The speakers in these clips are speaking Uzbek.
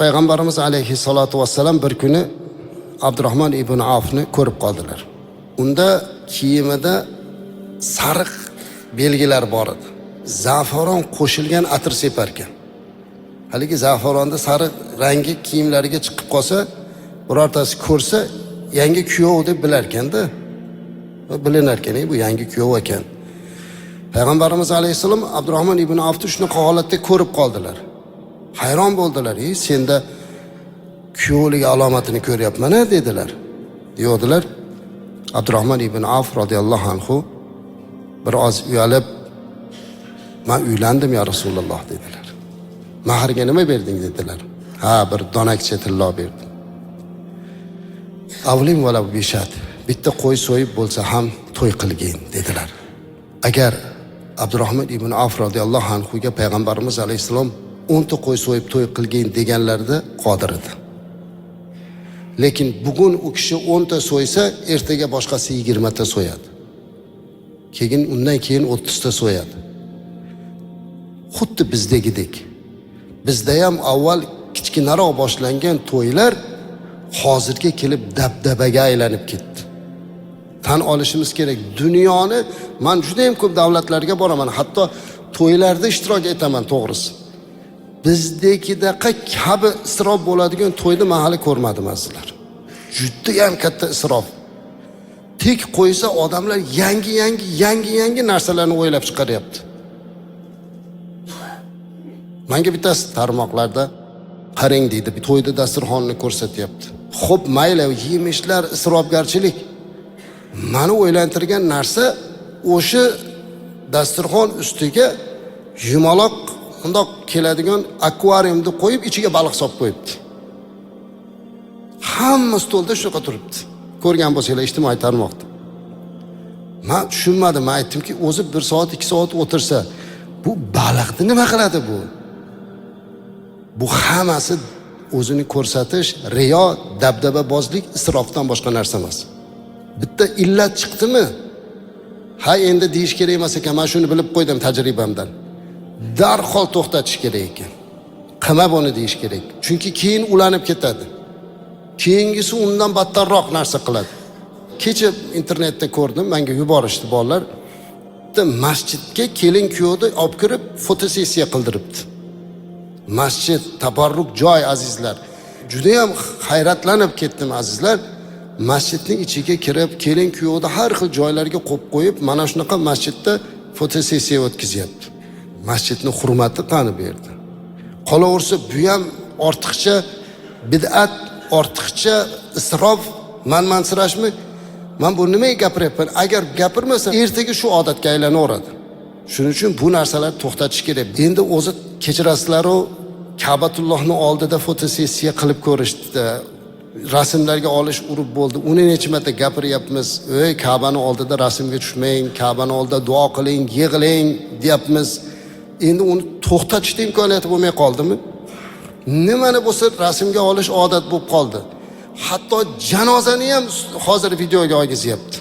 Payg'ambarimiz alayhissalatu vassalam bir kuni Abdurrahman ibn Avfni ko'rib qoldilar. Unda kiyimida sariq belgilar bor edi. Zafaron qo'shilgan atir separ ekan. Haligi zafaronda sariq rangi kiyimlariga chiqib qolsa, birortasi ko'rsa, yangi kuyov deb bilar ekanda. Bilinar ekan, bu yangi kuyov ekan. Payg'ambarimiz alayhissalom Abdurrahman ibn Avfni shunaqa holatda ko'rib qoldilar. Hayron bo'ldilar. Senda kuyovlik alomatini ko'ryapman-a dedilar. Deyodilar. Abdurrahman ibn Avf radhiyallohu anhu biroz uyalib, "Men uylandim ya Rasululloh" dedilar. "Mahrga nima berding?" dedilar. "Ha, bir donakcha tillo berdim." "Avlim vala bishat." Bitta qo'y so'yib bo'lsa ham to'y qilgin dedilar. Agar Abdurrahman ibn Avf radhiyallohu anhu ga payg'ambarimiz alayhisalom 10 ta qo'y so'yib to'y qilgin deganlarida qodir edi. Lekin bugun u kishi 10 ta so'ysa, ertaga boshqasi 20 ta so'yadi. Undan keyin 30 ta so'yadi. Xuddi bizdagidek. Bizda ham avval kichkinaroq boshlangan to'ylar hozirga kelib dabdabaga aylanib ketdi. Tan olishimiz kerak. Dunyoni men juda ham ko'p davlatlarga boraman, hatto to'ylarda ishtirok etaman, to'g'risi. Bizdagidaqa kabi isrof bo'ladigan to'yni men hali ko'rmadim azizlar. Juda ham katta isrof. Tek qo'ysa odamlar yangi narsalarni o'ylab chiqaryapti. Menga bittasi tarmoqlarda qarang deydi, to'yda dasturxonni ko'rsatyapti. Xo'p, mayli, yemishlar, isrofgarchilik. Meni o'ylantirgan narsa o'sha dasturxon ustiga yumaloq undoq keladigan akvariumni qo'yib, ichiga baliq solib qo'yibdi. Hamma stolda shunaqa turibdi. Ko'rgan bo'lsanglar ijtimoiy tarmoqda. Men tushunmadim. Men aytdimki, o'zi 1 soat, 2 soat o'tirsa, bu baliqni nima qiladi bu? Bu hammasi o'zini ko'rsatish, riyo, dabdababozlik, isrofdan boshqa narsa emas. Bitta illat chiqdimi? Ha, endi deyish kerak emas ekan, men shuni bilib qo'ydim tajribamdan. Darhol to'xtatish kerak ekan. Qilma buni deyish kerak. Chunki keyin ulanib ketadi. Keyingisi undan battarroq narsa qiladi. Kecha internetda ko'rdim, menga yuborishdi bolalar. Masjidga kelin kuyovni olib kirib fotosessiya qildiribdi. Masjid tabarruk joy azizlar. Juda ham hayratlanib ketdim azizlar. Masjidning ichiga kirib, kelin kuyovni har xil joylarga qo'yib qo'yib, mana shunaqa masjidda fotosessiya o'tkazyapti. Masjidni hurmati qani bu yerda. Qolaversa, bu ham ortiqcha bid'at, ortiqcha isrof, manmansirashmi? Men bu nimaga gapiryapman? Agar gapirmasam, ertaga shu odatga aylanaveradi. Shuning uchun bu narsalarni to'xtatish kerak. Endi o'zi kechirasizlar-ku, Ka'batullohning oldida fotosessiya qilib ko'rishdi. Rasmlarga olish urib bo'ldi. Uni necha marta gapiryapmiz. "Ey, Ka'bani oldida rasmga tushmang, Ka'bani oldida duo qiling, yig'lang" deyapmiz. Endi uni to'xtatishga imkoniyati bo'lmay qoldimi? Nimani bo'lsa rasmga olish odat bo'lib qoldi. Hatto janozani ham hozir videoga olgizyapti.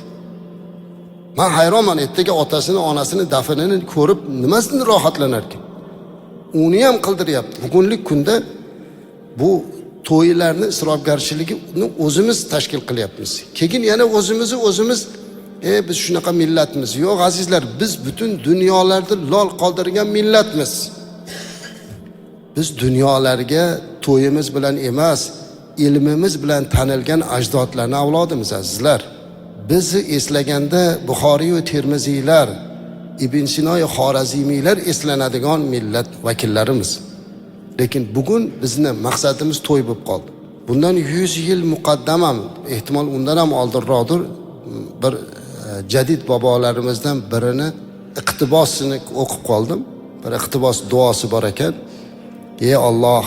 Men hayronman, ertaga otasini, onasini dafnini ko'rib nimasidan rohatlanar ekan. Uni ham qildiryapti. Bugunlik kunda bu to'ylarni isrofgarchiligini o'zimiz tashkil qilyapmiz. Keyin yana o'zimiz biz shunaqa millatmiz. Yo'q azizlar, biz butun dunyolarda lol qoldirgan millatmiz. Biz dunyolarga to'yimiz bilan emas, ilmimiz bilan tanilgan ajdodlarning avlodimiz azizlar. Bizni eslaganda Buxoriy va Termiziylar, Ibn Sino va Xorazimiylar eslanadigan millat vakillarimiz. Lekin bugun bizni maqsadimiz to'y bo'lib qoldi. Bundan 100 yil muqaddam ham, ehtimol undan ham oldinroqdir, bir jadid bobolarimizdan birini iqtibosini o'qib qoldim. Bir iqtibos duosi bor ekan. Ey Alloh,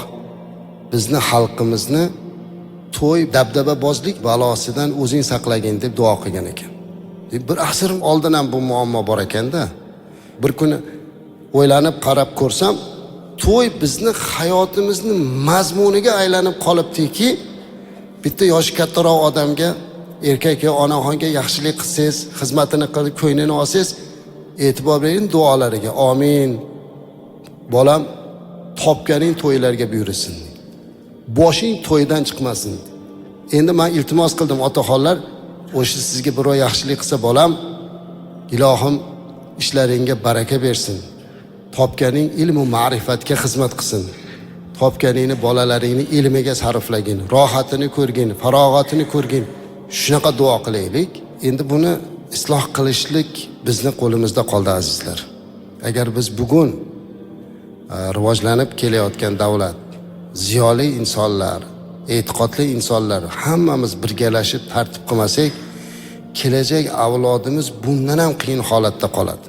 bizni xalqimizni to'y dabdababozlik balosidan o'zing saqlagin deb duo qilgan ekan. Bir asr oldin ham bu muammo bor ekanda. Bir kuni o'ylanib qarab ko'rsam, to'y bizni hayotimizni mazmuniga aylanib qolibdiki, bitta yoshi kattaroq odamga, erkak yo onaxonga yaxshilik qilsangiz, xizmatini qilib ko'nglini olsangiz, e'tibor bering duolariga. Amin. Bolam topganing to'ylarga buyursin. boshing to'ydan chiqmasin. Endi men iltimos qildim otaxonlar, o'sha sizga birov yaxshilik qilsa bolam, ilohim ishlaringga baraka bersin. Topganing ilm va ma'rifatga xizmat qilsin. Topganingni bolalaringni ilmiga sarflagin, rohatini ko'rgin, farog'atini ko'rgin. Shunaqa duo qilaylik. Endi buni isloh qilishlik bizni qo'limizda qoldi azizlar. Agar biz bugun rivojlanib kelayotgan davlat, ziyoli insonlar, e'tiqodli insonlar hammamiz birgalashib tartib qilmasak, kelajak avlodimiz bundan ham qiyin holatda qoladi.